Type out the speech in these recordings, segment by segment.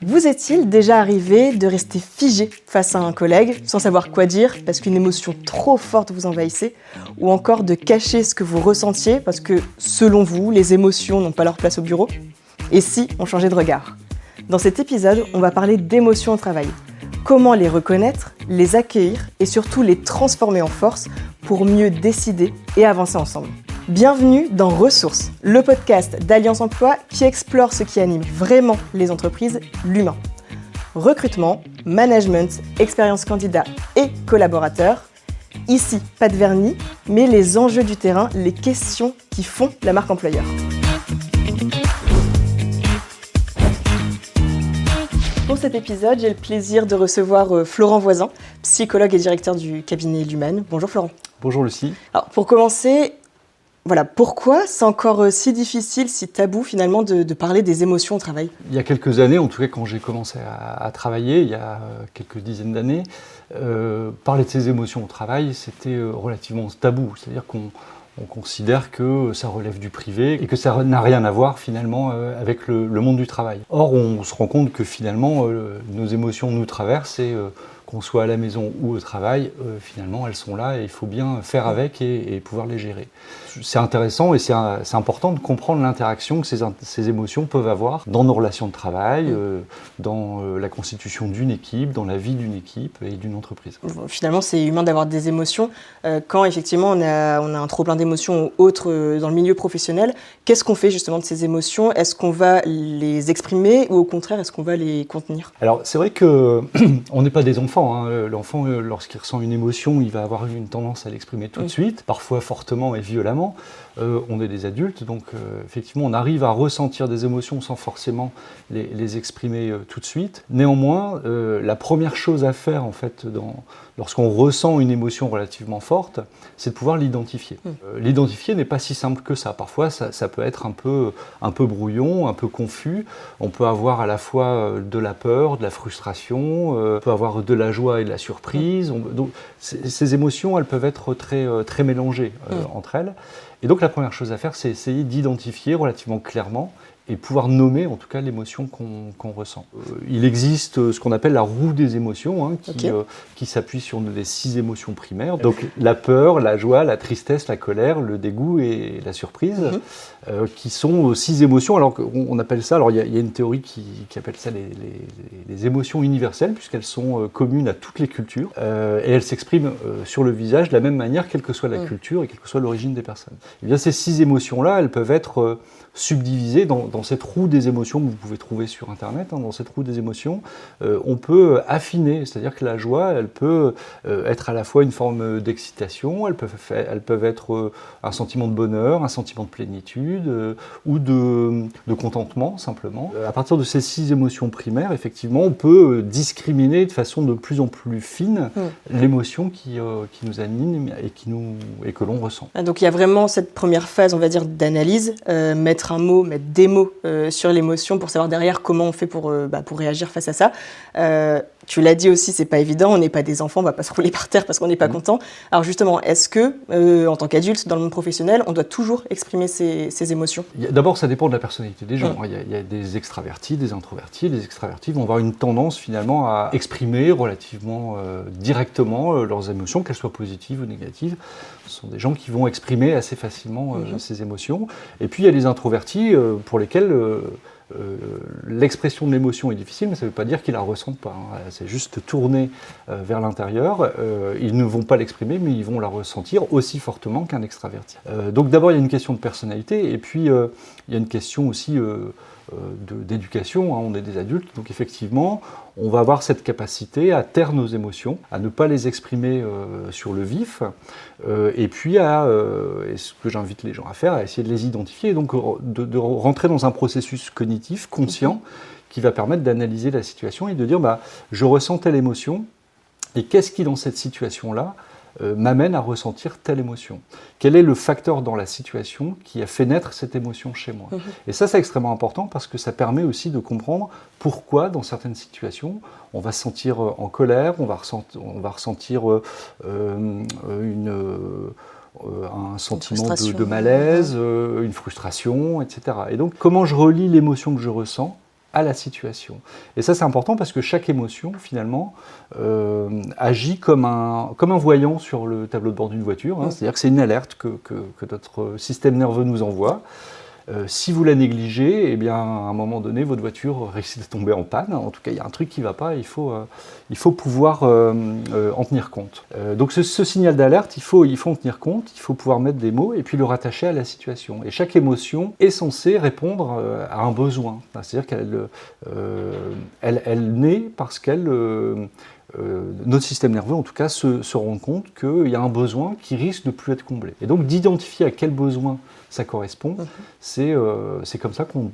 Vous est-il déjà arrivé de rester figé face à un collègue, sans savoir quoi dire, parce qu'une émotion trop forte vous envahissait, ou encore de cacher ce que vous ressentiez, parce que, selon vous, les émotions n'ont pas leur place au bureau? Et si on changeait de regard? Dans cet épisode, on va parler d'émotions au travail. Comment les reconnaître, les accueillir et surtout les transformer en force pour mieux décider et avancer ensemble. Bienvenue dans Ressources, le podcast d'Alliance Emploi qui explore ce qui anime vraiment les entreprises, l'humain. Recrutement, management, expérience candidat et collaborateur. Ici, pas de vernis, mais les enjeux du terrain, les questions qui font la marque employeur. Pour cet épisode, j'ai le plaisir de recevoir Florent Voisin, psychologue et directeur du cabinet Luman. Bonjour Florent. Bonjour Lucie. Alors, pour commencer, voilà, pourquoi c'est encore si difficile, si tabou finalement de parler des émotions au travail? Il y a quelques années, en tout cas quand j'ai commencé à travailler, il y a quelques dizaines d'années, parler de ses émotions au travail, c'était relativement tabou. C'est-à-dire qu'on considère que ça relève du privé et que ça n'a rien à voir finalement avec le monde du travail. Or, on se rend compte que finalement, nos émotions nous traversent et qu'on soit à la maison ou au travail, finalement, elles sont là et il faut bien faire avec et pouvoir les gérer. C'est intéressant et c'est important de comprendre l'interaction que ces émotions peuvent avoir dans nos relations de travail, dans la constitution d'une équipe, dans la vie d'une équipe et d'une entreprise. Finalement, c'est humain d'avoir des émotions. Quand effectivement on a un trop-plein d'émotions ou autres dans le milieu professionnel, qu'est-ce qu'on fait justement de ces émotions? Est-ce qu'on va les exprimer ou au contraire, est-ce qu'on va les contenir? Alors, c'est vrai qu'on n'est pas des enfants. L'enfant, lorsqu'il ressent une émotion, il va avoir une tendance à l'exprimer tout de suite, parfois fortement et violemment. On est des adultes, donc effectivement, on arrive à ressentir des émotions sans forcément les exprimer tout de suite. Néanmoins, la première chose à faire, en fait, lorsqu'on ressent une émotion relativement forte, c'est de pouvoir l'identifier. L'identifier n'est pas si simple que ça. Parfois, ça peut être un peu brouillon, un peu confus. On peut avoir à la fois de la peur, de la frustration, on peut avoir de la joie et de la surprise. Donc, ces émotions, elles peuvent être très mélangées entre elles. Et donc, la première chose à faire, c'est essayer d'identifier relativement clairement et pouvoir nommer en tout cas l'émotion qu'on ressent. Il existe ce qu'on appelle la roue des émotions, qui s'appuie sur les 6 émotions primaires. Donc la peur, la joie, la tristesse, la colère, le dégoût et la surprise, qui sont 6 émotions. Alors on appelle ça, alors il y a une théorie qui appelle ça les émotions universelles, puisqu'elles sont communes à toutes les cultures, et elles s'expriment sur le visage de la même manière, quelle que soit la culture et quelle que soit l'origine des personnes. Et bien ces 6 émotions-là, elles peuvent être subdivisées dans cette roue des émotions que vous pouvez trouver sur Internet. Dans cette roue des émotions, on peut affiner, c'est-à-dire que la joie, elle peut être à la fois une forme d'excitation, elles peuvent être un sentiment de bonheur, un sentiment de plénitude ou de contentement simplement. À partir de ces 6 émotions primaires, effectivement, on peut discriminer de façon de plus en plus fine l'émotion qui nous anime et que l'on ressent. Donc il y a vraiment cette première phase, on va dire, d'analyse, mettre des mots sur l'émotion pour savoir derrière comment on fait pour réagir face à ça. Tu l'as dit aussi, c'est pas évident, on n'est pas des enfants, on va pas se rouler par terre parce qu'on n'est pas content. Alors justement, est-ce que, en tant qu'adulte, dans le monde professionnel, on doit toujours exprimer ses émotions? D'abord, ça dépend de la personnalité des gens. Il y a des extravertis, des introvertis. Les extravertis vont avoir une tendance finalement à exprimer relativement directement leurs émotions, qu'elles soient positives ou négatives. Ce sont des gens qui vont exprimer assez facilement ces émotions. Et puis il y a les introvertis pour lesquels l'expression de l'émotion est difficile, mais ça ne veut pas dire qu'ils ne la ressentent pas. C'est juste tourner vers l'intérieur. Ils ne vont pas l'exprimer, mais ils vont la ressentir aussi fortement qu'un extraverti. Donc d'abord, il y a une question de personnalité, et puis il y a une question aussi d'éducation. On est des adultes, donc effectivement, on va avoir cette capacité à taire nos émotions, à ne pas les exprimer sur le vif, et puis et ce que j'invite les gens à faire, à essayer de les identifier, et donc de rentrer dans un processus cognitif conscient qui va permettre d'analyser la situation et de dire je ressens telle émotion, et qu'est-ce qui dans cette situation-là m'amène à ressentir telle émotion. Quel est le facteur dans la situation qui a fait naître cette émotion chez moi? Et ça, c'est extrêmement important parce que ça permet aussi de comprendre pourquoi, dans certaines situations, on va se sentir en colère, on va ressentir un sentiment de malaise, une frustration, etc. Et donc, comment je relie l'émotion que je ressens à la situation. Et ça, c'est important parce que chaque émotion, finalement, agit comme un voyant sur le tableau de bord d'une voiture. C'est-à-dire que c'est une alerte que notre système nerveux nous envoie. Si vous la négligez, eh bien, à un moment donné, votre voiture risque de tomber en panne. En tout cas, il y a un truc qui ne va pas, il faut pouvoir en tenir compte. Donc ce signal d'alerte, il faut en tenir compte, il faut pouvoir mettre des mots et puis le rattacher à la situation. Et chaque émotion est censée répondre à un besoin. C'est-à-dire qu'elle naît parce qu'elle... notre système nerveux, en tout cas, se rend compte qu'il y a un besoin qui risque de plus être comblé. Et donc d'identifier à quel besoin ça correspond, c'est comme ça qu'on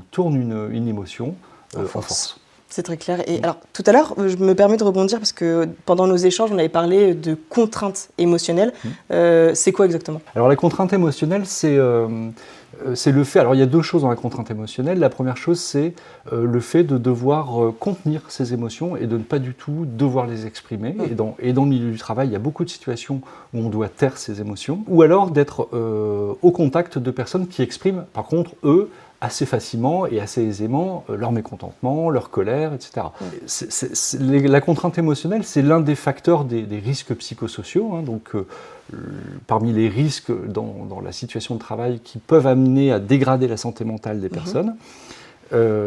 tourne une émotion en force. C'est très clair. Et alors, tout à l'heure, je me permets de rebondir parce que pendant nos échanges, on avait parlé de contraintes émotionnelles. C'est quoi exactement ? Alors, la contrainte émotionnelle, c'est le fait... Alors, il y a deux choses dans la contrainte émotionnelle. La première chose, c'est le fait de devoir contenir ses émotions et de ne pas du tout devoir les exprimer. Et dans le milieu du travail, il y a beaucoup de situations où on doit taire ses émotions. Ou alors d'être au contact de personnes qui expriment, par contre, eux, assez facilement et assez aisément leur mécontentement, leur colère, etc. La contrainte émotionnelle, c'est l'un des facteurs des risques psychosociaux. Donc, parmi les risques dans la situation de travail qui peuvent amener à dégrader la santé mentale des personnes,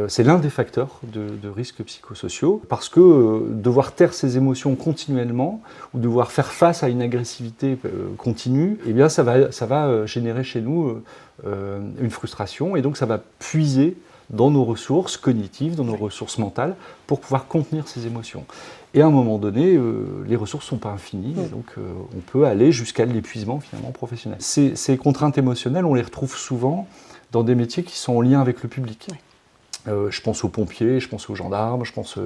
c'est l'un des facteurs de risques psychosociaux, parce que devoir taire ses émotions continuellement ou devoir faire face à une agressivité continue, eh bien ça va générer chez nous une frustration, et donc ça va puiser dans nos ressources cognitives, dans nos ressources mentales, pour pouvoir contenir ces émotions. Et à un moment donné, les ressources ne sont pas infinies, et donc on peut aller jusqu'à l'épuisement finalement professionnel. Ces contraintes émotionnelles, on les retrouve souvent dans des métiers qui sont en lien avec le public. Je pense aux pompiers, je pense aux gendarmes, je pense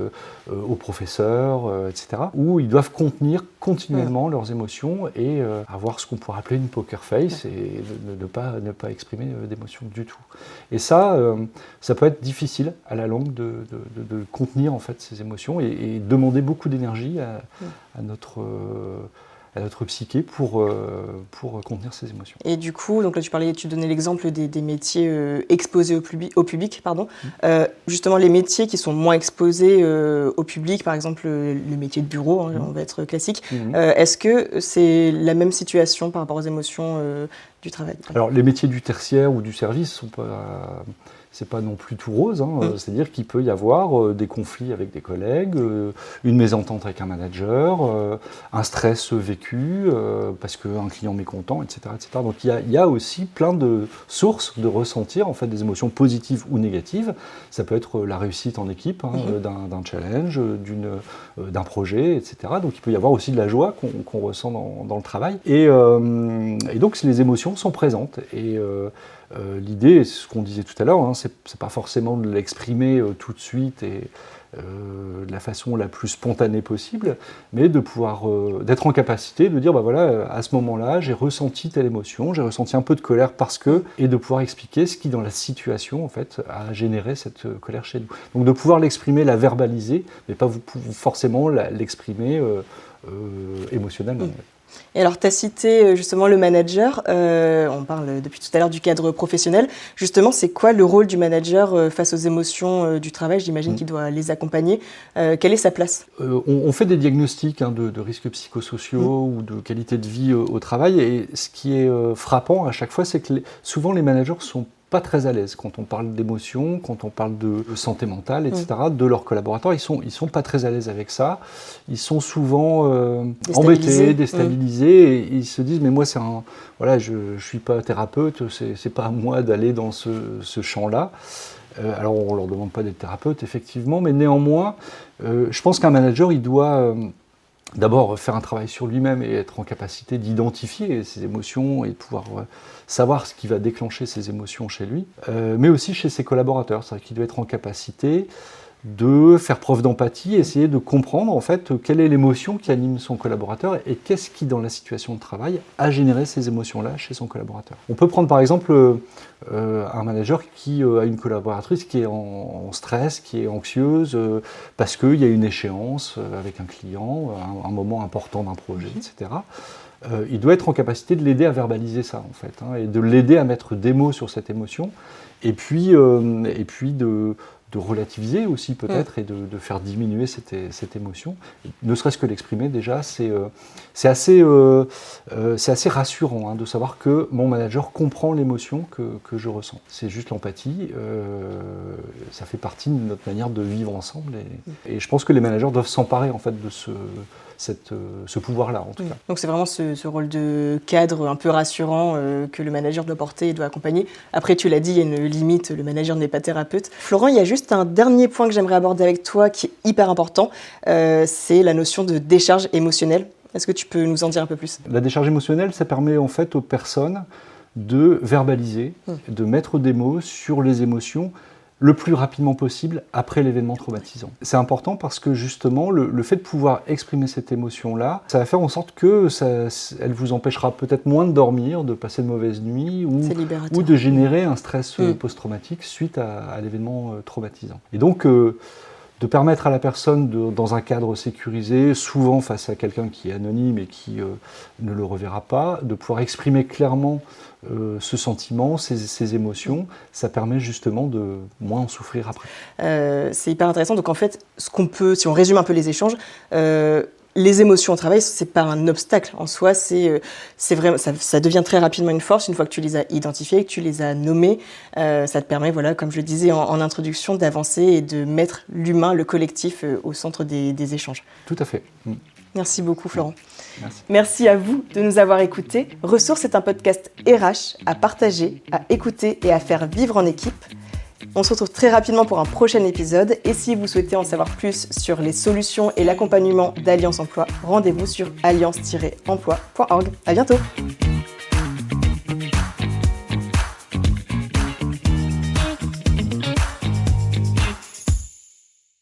aux professeurs, etc., où ils doivent contenir continuellement leurs émotions et avoir ce qu'on pourrait appeler une poker face et ne pas exprimer d'émotions du tout. Et ça peut être difficile à la longue de contenir en fait ces émotions et demander beaucoup d'énergie à notre psyché pour contenir ses émotions. Et du coup, donc là tu donnais l'exemple des métiers exposés au public, pardon. Justement, les métiers qui sont moins exposés au public, par exemple le métier de bureau, on va être classique, est-ce que c'est la même situation par rapport aux émotions du travail ? Alors, les métiers du tertiaire ou du service c'est pas non plus tout rose, c'est-à-dire qu'il peut y avoir des conflits avec des collègues, une mésentente avec un manager, un stress vécu parce qu'un client mécontent, etc., etc. Donc il y a aussi plein de sources de ressentir en fait des émotions positives ou négatives. Ça peut être la réussite en équipe d'un challenge, d'un projet, etc. Donc il peut y avoir aussi de la joie qu'on ressent dans le travail. Et donc les émotions sont présentes. Et l'idée, c'est ce qu'on disait tout à l'heure, c'est pas forcément de l'exprimer tout de suite et de la façon la plus spontanée possible, mais de pouvoir d'être en capacité de dire bah voilà, à ce moment-là, j'ai ressenti telle émotion, j'ai ressenti un peu de colère parce que, et de pouvoir expliquer ce qui dans la situation en fait a généré cette colère chez nous. Donc de pouvoir l'exprimer, la verbaliser, mais pas forcément l'exprimer émotionnellement. Et alors, tu as cité justement le manager, on parle depuis tout à l'heure du cadre professionnel. Justement, c'est quoi le rôle du manager face aux émotions du travail ? J'imagine qu'il doit les accompagner. Quelle est sa place ? On fait des diagnostics de risques psychosociaux ou de qualité de vie au travail. Et ce qui est frappant à chaque fois, c'est que souvent les managers sont pas très à l'aise quand on parle d'émotions, quand on parle de santé mentale, etc., de leurs collaborateurs. Ils sont pas très à l'aise avec ça. Ils sont souvent embêtés, déstabilisés, et ils se disent mais moi je suis pas thérapeute, c'est pas à moi d'aller dans ce champ-là. Alors on leur demande pas d'être thérapeute effectivement, mais néanmoins, je pense qu'un manager il doit d'abord faire un travail sur lui-même et être en capacité d'identifier ses émotions et de pouvoir savoir ce qui va déclencher ces émotions chez lui, mais aussi chez ses collaborateurs. C'est-à-dire qu'il doit être en capacité de faire preuve d'empathie, essayer de comprendre en fait quelle est l'émotion qui anime son collaborateur et qu'est-ce qui dans la situation de travail a généré ces émotions-là chez son collaborateur. On peut prendre par exemple un manager qui a une collaboratrice qui est en stress, qui est anxieuse parce qu'il y a une échéance avec un client, un moment important d'un projet, etc. Il doit être en capacité de l'aider à verbaliser ça en fait, et de l'aider à mettre des mots sur cette émotion et puis de relativiser aussi peut-être et de faire diminuer cette émotion. Ne serait-ce que l'exprimer déjà, c'est assez rassurant de savoir que mon manager comprend l'émotion que je ressens. C'est juste l'empathie, ça fait partie de notre manière de vivre ensemble et je pense que les managers doivent s'emparer en fait de ce pouvoir-là en tout cas. Donc c'est vraiment ce rôle de cadre un peu rassurant que le manager doit porter et doit accompagner. Après tu l'as dit, il y a une limite, le manager n'est pas thérapeute. Florent, il y a juste un dernier point que j'aimerais aborder avec toi qui est hyper important, c'est la notion de décharge émotionnelle. Est-ce que tu peux nous en dire un peu plus ? La décharge émotionnelle, ça permet en fait aux personnes de verbaliser, de mettre des mots sur les émotions le plus rapidement possible après l'événement traumatisant. C'est important parce que justement, le fait de pouvoir exprimer cette émotion-là, ça va faire en sorte que elle vous empêchera peut-être moins de dormir, de passer de mauvaises nuits ou de générer un stress post-traumatique suite à l'événement traumatisant. Et donc, de permettre à la personne, dans un cadre sécurisé, souvent face à quelqu'un qui est anonyme et qui ne le reverra pas, de pouvoir exprimer clairement ce sentiment, ces émotions, ça permet justement de moins en souffrir après. C'est hyper intéressant. Donc en fait, si on résume un peu les échanges, les émotions au travail, c'est pas un obstacle en soi, c'est vraiment, ça devient très rapidement une force une fois que tu les as identifiées, que tu les as nommées. Ça te permet, voilà, comme je le disais en introduction, d'avancer et de mettre l'humain, le collectif au centre des échanges. Tout à fait. Merci beaucoup Florent. Merci. Merci à vous de nous avoir écoutés. Ressources est un podcast RH à partager, à écouter et à faire vivre en équipe. On se retrouve très rapidement pour un prochain épisode et si vous souhaitez en savoir plus sur les solutions et l'accompagnement d'Alliance Emploi, rendez-vous sur alliance-emploi.org. À bientôt.